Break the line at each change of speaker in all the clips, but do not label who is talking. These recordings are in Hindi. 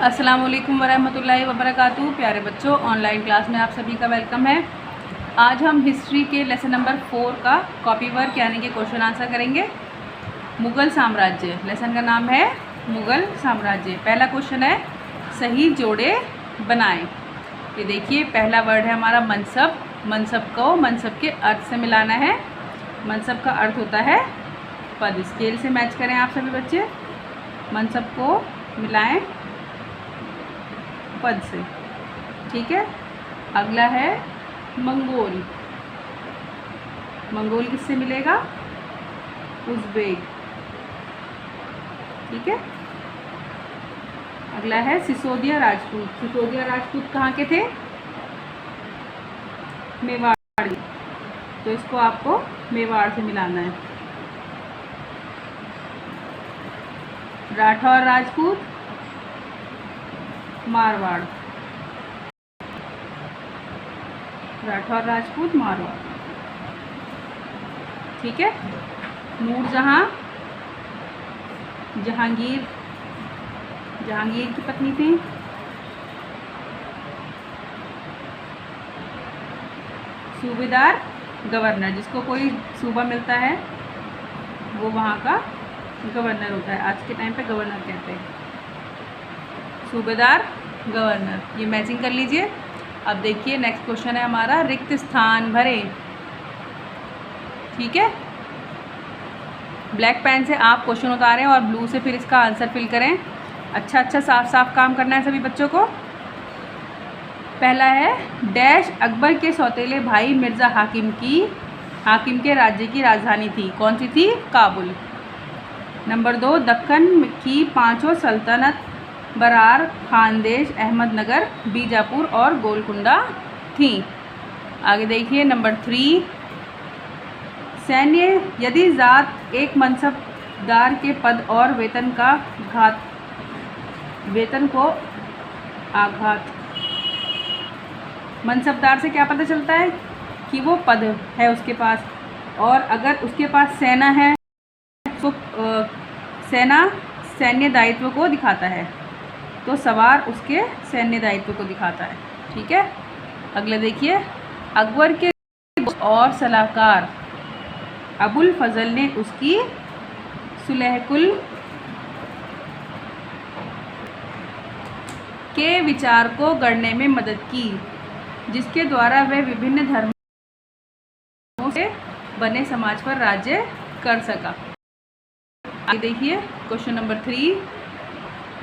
अस्सलामुअलैकुम वरहमतुल्लाहि वबरकातुहू। प्यारे बच्चों, ऑनलाइन क्लास में आप सभी का वेलकम है। आज हम हिस्ट्री के लेसन नंबर 4 का कॉपी वर्क यानी कि क्वेश्चन आंसर करेंगे। मुग़ल साम्राज्य, लेसन का नाम है मुग़ल साम्राज्य। पहला क्वेश्चन है, सही जोड़े बनाएं। ये देखिए, पहला वर्ड है हमारा मनसब। मनसब को मनसब के अर्थ से मिलाना है। मनसब का अर्थ होता है पद। स्केल से मैच करें आप सभी बच्चे। मनसब को मिलाएं पद से, ठीक है। अगला है मंगोल। मंगोल किससे मिलेगा? उज़्बेक, ठीक है। अगला है सिसोदिया राजपूत। सिसोदिया राजपूत कहाँ के थे? मेवाड़ी, तो इसको आपको मेवाड़ से मिलाना है। राठौर राजपूत, मारवाड़। राठौर राजपूत मारवाड़, ठीक है। नूरजहां, जहांगीर, जहांगीर की पत्नी थी। सूबेदार, गवर्नर। जिसको कोई सूबा मिलता है वो वहाँ का गवर्नर होता है। आज के टाइम पे गवर्नर कहते हैं। सूबेदार, गवर्नर, ये मैचिंग कर लीजिए। अब देखिए, नेक्स्ट क्वेश्चन है हमारा, रिक्त स्थान भरें, ठीक है। ब्लैक पेन से आप क्वेश्चन उतारें और ब्लू से फिर इसका आंसर फिल करें। अच्छा साफ साफ काम करना है सभी बच्चों को। पहला है, डैश अकबर के सौतेले भाई मिर्ज़ा हाकिम के राज्य की राजधानी थी। कौन सी थी? काबुल। नंबर 2, दक्कन की 5 सल्तनत बरार, खानदेश, अहमदनगर, बीजापुर और गोलकुंडा थी। आगे देखिए, नंबर 3, सैन्य यदि जात एक मनसबदार के पद और वेतन को आघात। मनसबदार से क्या पता चलता है? कि वो पद है उसके पास, और अगर उसके पास सेना है तो सेना सैन्य दायित्व को दिखाता है, तो सवार उसके सैन्य दायित्व को दिखाता है, ठीक है। अगले देखिए, अकबर के और सलाहकार अबुल फजल ने उसकी सुलहकुल के विचार को गढ़ने में मदद की, जिसके द्वारा वह विभिन्न धर्मों से बने समाज पर राज्य कर सका। आगे देखिए, क्वेश्चन नंबर 3।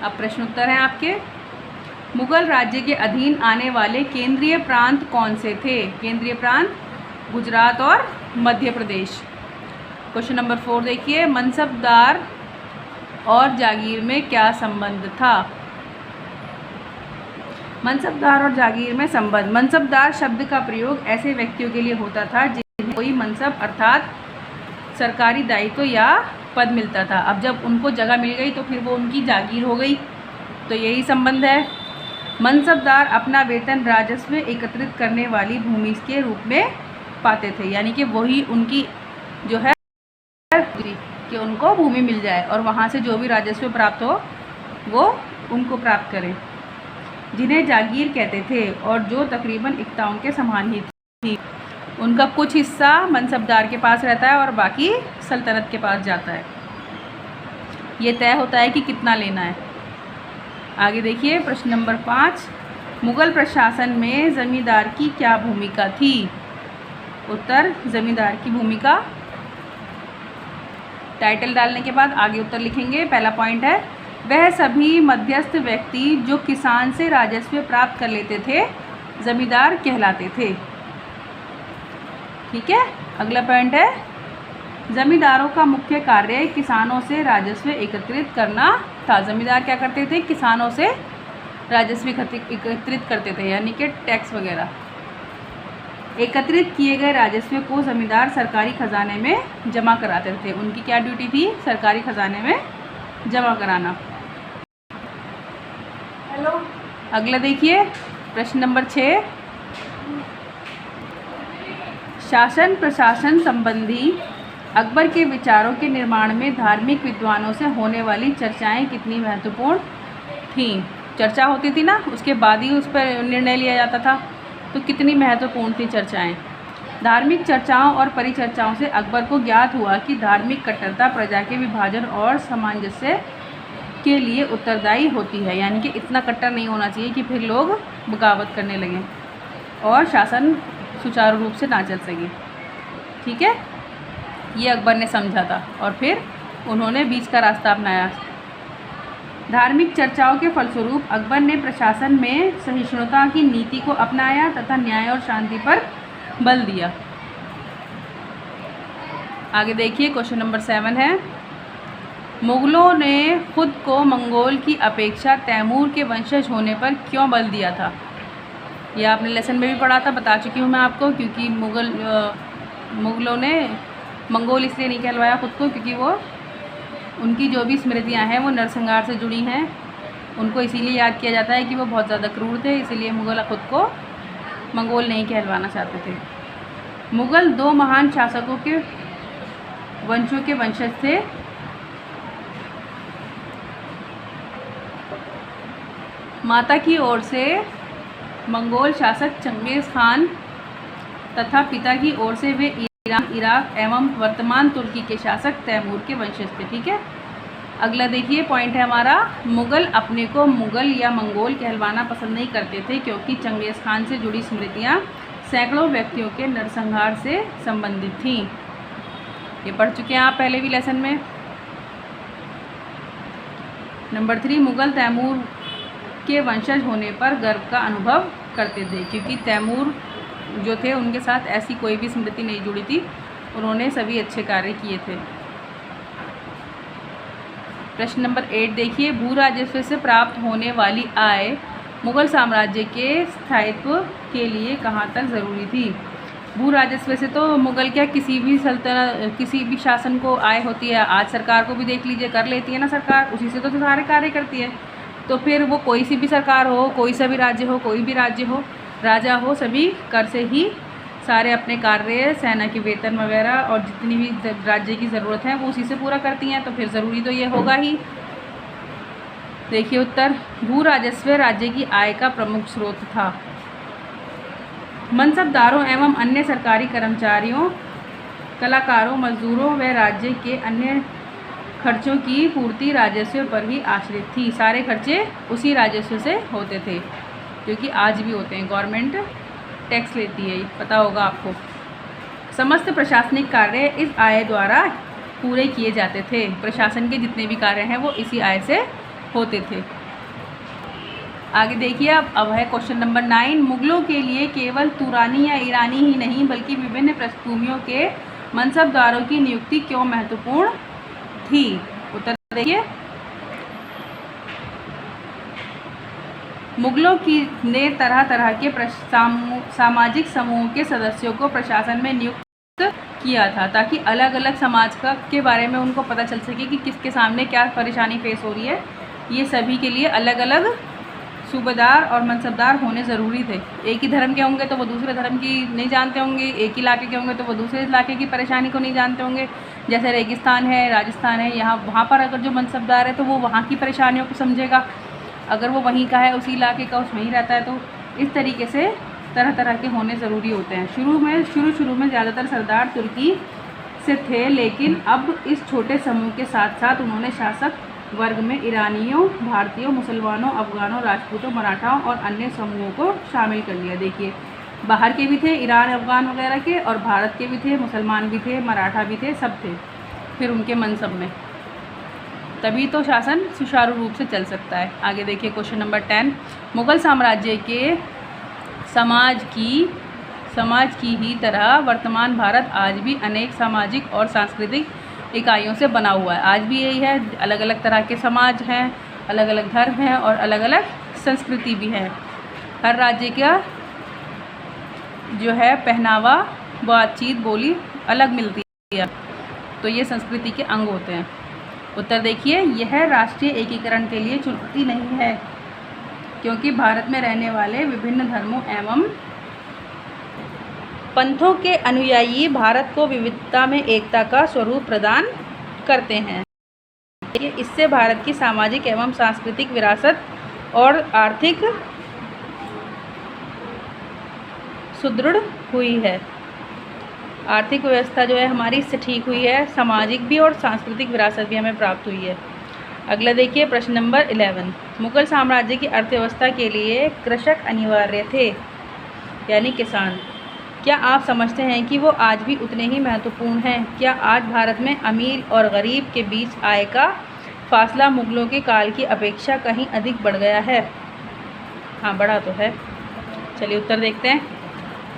अब प्रश्न उत्तर हैं आपके। मुगल राज्य के अधीन आने वाले केंद्रीय प्रांत कौन से थे? केंद्रीय प्रांत गुजरात और मध्य प्रदेश। क्वेश्चन नंबर 4 देखिए, मनसबदार और जागीर में क्या संबंध था? मनसबदार और जागीर में संबंध। मनसबदार शब्द का प्रयोग ऐसे व्यक्तियों के लिए होता था जिन्हें कोई मनसब अर्थात सरकारी दायित्व या पद मिलता था। अब जब उनको जगह मिल गई तो फिर वो उनकी जागीर हो गई, तो यही संबंध है। मनसबदार अपना वेतन राजस्व एकत्रित करने वाली भूमि के रूप में पाते थे, यानी कि वही उनकी जो है कि उनको भूमि मिल जाए और वहाँ से जो भी राजस्व प्राप्त हो वो उनको प्राप्त करें, जिन्हें जागीर कहते थे, और जो तकरीबन इक्ताओं के समान ही थी। उनका कुछ हिस्सा मनसबदार के पास रहता है और बाकी सल्तनत के पास जाता है। ये तय होता है कि कितना लेना है। आगे देखिए, प्रश्न नंबर 5, मुग़ल प्रशासन में ज़मींदार की क्या भूमिका थी? उत्तर, ज़मींदार की भूमिका। टाइटल डालने के बाद आगे उत्तर लिखेंगे। पहला पॉइंट है, वह सभी मध्यस्थ व्यक्ति जो किसान से राजस्व प्राप्त कर लेते थे ज़मींदार कहलाते थे, ठीक है। अगला पॉइंट है, ज़मींदारों का मुख्य कार्य किसानों से राजस्व एकत्रित करना था। ज़मींदार क्या करते थे? किसानों से राजस्व एकत्रित करते थे, यानी कि टैक्स वगैरह। एकत्रित किए गए राजस्व को ज़मींदार सरकारी खजाने में जमा कराते थे। उनकी क्या ड्यूटी थी? सरकारी खजाने में जमा कराना। हेलो। अगला देखिए, प्रश्न नंबर 6, शासन प्रशासन संबंधी अकबर के विचारों के निर्माण में धार्मिक विद्वानों से होने वाली चर्चाएं कितनी महत्वपूर्ण थीं? चर्चा होती थी ना, उसके बाद ही उस पर निर्णय लिया जाता था। तो कितनी महत्वपूर्ण थी चर्चाएं। धार्मिक चर्चाओं और परिचर्चाओं से अकबर को ज्ञात हुआ कि धार्मिक कट्टरता प्रजा के विभाजन और सामंजस्य के लिए उत्तरदायी होती है। यानी कि इतना कट्टर नहीं होना चाहिए कि फिर लोग बगावत करने लगें और शासन सुचारू रूप से ना चल सके। ठीक है, ये अकबर ने समझा था और फिर उन्होंने बीच का रास्ता अपनाया। धार्मिक चर्चाओं के फलस्वरूप अकबर ने प्रशासन में सहिष्णुता की नीति को अपनाया तथा न्याय और शांति पर बल दिया। आगे देखिए, क्वेश्चन नंबर 7 है, मुगलों ने खुद को मंगोल की अपेक्षा तैमूर के वंशज होने पर क्यों बल दिया था? यह आपने लेसन में भी पढ़ा था, बता चुकी हूँ मैं आपको। क्योंकि मुगलों ने मंगोल इसलिए नहीं कहलवाया खुद को क्योंकि वो उनकी जो भी स्मृतियाँ हैं वो नरसंहार से जुड़ी हैं। उनको इसीलिए याद किया जाता है कि वो बहुत ज़्यादा क्रूर थे, इसीलिए मुगल खुद को मंगोल नहीं कहलवाना चाहते थे। मुगल 2 महान शासकों के वंशों के वंशज थे। माता की ओर से मंगोल शासक चंगेज़ खान तथा पिता की ओर से वे ईरान, इराक एवं वर्तमान तुर्की के शासक तैमूर के वंशज थे। ठीक है, अगला देखिए पॉइंट है हमारा, मुगल अपने को मुगल या मंगोल कहलवाना पसंद नहीं करते थे क्योंकि चंगेज़ खान से जुड़ी स्मृतियाँ सैकड़ों व्यक्तियों के नरसंहार से संबंधित थीं। ये पढ़ चुके हैं आप पहले भी लेसन में। नंबर 3, मुगल तैमूर के वंशज होने पर गर्व का अनुभव करते थे क्योंकि तैमूर जो थे उनके साथ ऐसी कोई भी स्मृति नहीं जुड़ी थी, उन्होंने सभी अच्छे कार्य किए थे। प्रश्न नंबर 8 देखिए, भू राजस्व से प्राप्त होने वाली आय मुगल साम्राज्य के स्थायित्व के लिए कहाँ तक ज़रूरी थी? भू राजस्व से तो मुगल क्या किसी भी सल्तनत, किसी भी शासन को आय होती है। आज सरकार को भी देख लीजिए, कर लेती है ना सरकार, उसी से तो सारे कार्य करती है। तो फिर वो कोई सी भी सरकार हो, कोई सा भी राज्य हो, कोई भी राज्य हो, राजा हो, सभी कर से ही सारे अपने कार्य, सेना के वेतन वगैरह और जितनी भी राज्य की ज़रूरत है वो उसी से पूरा करती हैं। तो फिर ज़रूरी तो ये होगा ही। देखिए उत्तर, भू राजस्व राज्य की आय का प्रमुख स्रोत था। मनसबदारों एवं अन्य सरकारी कर्मचारियों, कलाकारों, मजदूरों व राज्य के अन्य खर्चों की पूर्ति राजस्व पर ही आश्रित थी। सारे खर्चे उसी राजस्व से होते थे, जो कि आज भी होते हैं। गवर्नमेंट टैक्स लेती है, पता होगा आपको। समस्त प्रशासनिक कार्य इस आय द्वारा पूरे किए जाते थे। प्रशासन के जितने भी कार्य हैं वो इसी आय से होते थे। आगे देखिए, अब है क्वेश्चन नंबर 9, मुगलों के लिए केवल तुरानी या ईरानी ही नहीं बल्कि विभिन्न पृष्ठभूमियों के मनसबदारों की नियुक्ति क्यों महत्वपूर्ण थी? उत्तर देखिए, मुगलों की ने तरह तरह के सामाजिक समूहों के सदस्यों को प्रशासन में नियुक्त किया था ताकि अलग अलग समाज के बारे में उनको पता चल सके कि किसके सामने क्या परेशानी फेस हो रही है। ये सभी के लिए अलग अलग सूबेदार और मनसबदार होने ज़रूरी थे। एक ही धर्म के होंगे तो वो दूसरे धर्म की नहीं जानते होंगे, एक ही इलाके के होंगे तो वो दूसरे इलाके की परेशानी को नहीं जानते होंगे। जैसे रेगिस्तान है, राजस्थान है, वहाँ पर अगर जो मनसबदार है तो वो वहाँ की परेशानियों को समझेगा। अगर वो वहीं का है, उसी इलाके का, उसमें ही रहता है, तो इस तरीके से तरह तरह के होने ज़रूरी होते हैं। शुरू में ज़्यादातर सरदार तुर्की से थे, लेकिन अब इस छोटे समूह के साथ साथ उन्होंने शासक वर्ग में ईरानियों, भारतीयों, मुसलमानों, अफगानों, राजपूतों, मराठाओं और अन्य समूहों को शामिल कर लिया। देखिए, बाहर के भी थे, ईरान, अफगान वगैरह के, और भारत के भी थे, मुसलमान भी थे, मराठा भी थे, सब थे फिर उनके मनसब में। तभी तो शासन सुचारू रूप से चल सकता है। आगे देखिए क्वेश्चन नंबर 10, मुगल साम्राज्य के समाज की ही तरह वर्तमान भारत आज भी अनेक सामाजिक और सांस्कृतिक इकाइयों से बना हुआ है। आज भी यही है, अलग अलग तरह के समाज हैं, अलग अलग धर्म हैं और अलग अलग संस्कृति भी है। हर राज्य का जो है पहनावा, बातचीत, बोली अलग मिलती है, तो ये संस्कृति के अंग होते हैं। उत्तर देखिए, यह राष्ट्रीय एकीकरण के लिए चुनौती नहीं है क्योंकि भारत में रहने वाले विभिन्न धर्मों एवं पंथों के अनुयायी भारत को विविधता में एकता का स्वरूप प्रदान करते हैं। इससे भारत की सामाजिक एवं सांस्कृतिक विरासत और आर्थिक सुदृढ़ हुई है। आर्थिक व्यवस्था जो है हमारी इससे ठीक हुई है, सामाजिक भी और सांस्कृतिक विरासत भी हमें प्राप्त हुई है। अगला देखिए प्रश्न नंबर 11। मुगल साम्राज्य की अर्थव्यवस्था के लिए कृषक अनिवार्य थे, यानी किसान। क्या आप समझते हैं कि वो आज भी उतने ही महत्वपूर्ण हैं? क्या आज भारत में अमीर और गरीब के बीच आय का फासला मुगलों के काल की अपेक्षा कहीं अधिक बढ़ गया है? हाँ, बढ़ा तो है। चलिए उत्तर देखते हैं।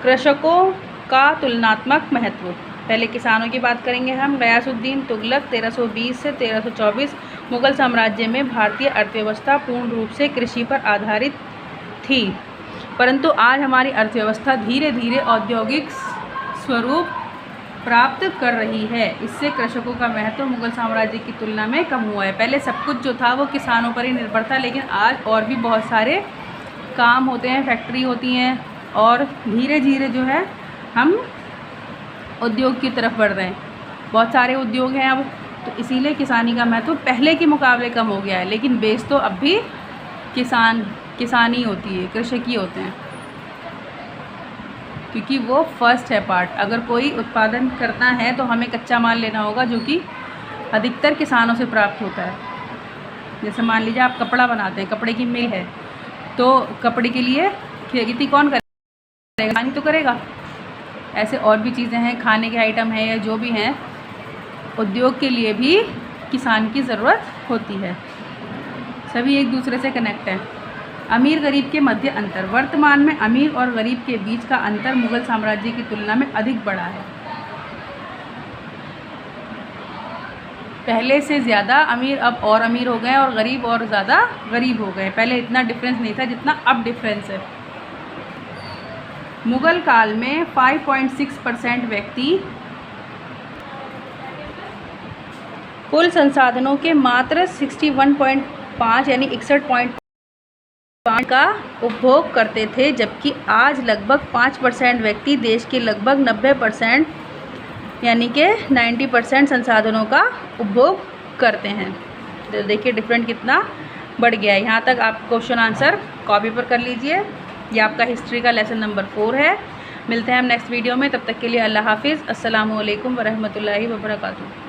कृषकों का तुलनात्मक महत्व। पहले किसानों की बात करेंगे हम। गयासुद्दीन तुगलक 1320 से 1324 मुगल साम्राज्य में भारतीय अर्थव्यवस्था पूर्ण रूप से कृषि पर आधारित थी, परंतु आज हमारी अर्थव्यवस्था धीरे धीरे औद्योगिक स्वरूप प्राप्त कर रही है। इससे कृषकों का महत्व मुगल साम्राज्य की तुलना में कम हुआ है। पहले सब कुछ जो था वो किसानों पर ही निर्भर था, लेकिन आज और भी बहुत सारे काम होते हैं, फैक्ट्री होती हैं, और धीरे धीरे जो है हम उद्योग की तरफ बढ़ रहे हैं। बहुत सारे उद्योग हैं अब, तो इसीलिए किसानी का महत्व पहले के मुकाबले कम हो गया है, लेकिन बेस तो अब भी किसानी होती है, कृषक ही होते हैं, क्योंकि वो फर्स्ट है पार्ट। अगर कोई उत्पादन करना है तो हमें कच्चा माल लेना होगा, जो कि अधिकतर किसानों से प्राप्त होता है। जैसे मान लीजिए आप कपड़ा बनाते हैं, कपड़े की मिल है, तो कपड़े के लिए खेती कौन करेगा? किसान ही तो करेगा। ऐसे और भी चीज़ें हैं, खाने के आइटम हैं या जो भी हैं, उद्योग के लिए भी किसान की ज़रूरत होती है। सभी एक दूसरे से कनेक्ट हैं। अमीर गरीब के मध्य अंतर। वर्तमान में अमीर और गरीब के बीच का अंतर मुगल साम्राज्य की तुलना में अधिक बड़ा है। पहले से ज़्यादा अमीर अब और अमीर हो गए और गरीब और ज़्यादा गरीब हो गए। पहले इतना डिफरेंस नहीं था जितना अब डिफरेंस है। मुगल काल में 5.6% व्यक्ति कुल संसाधनों के मात्र 61.5 यानी 61.5 का उपभोग करते थे, जबकि आज लगभग 5% व्यक्ति देश के लगभग 90% यानी कि 90% संसाधनों का उपभोग करते हैं। तो देखिए डिफरेंट कितना बढ़ गया है। यहाँ तक आप क्वेश्चन आंसर कॉपी पर कर लीजिए। ये आपका हिस्ट्री का लेसन नंबर 4 है। मिलते हैं हम नेक्स्ट वीडियो में, तब तक के लिए अल्लाह हाफिज़। अस्सलामु अलैकुम वरहमतुल्लाहि वबरकातुहू।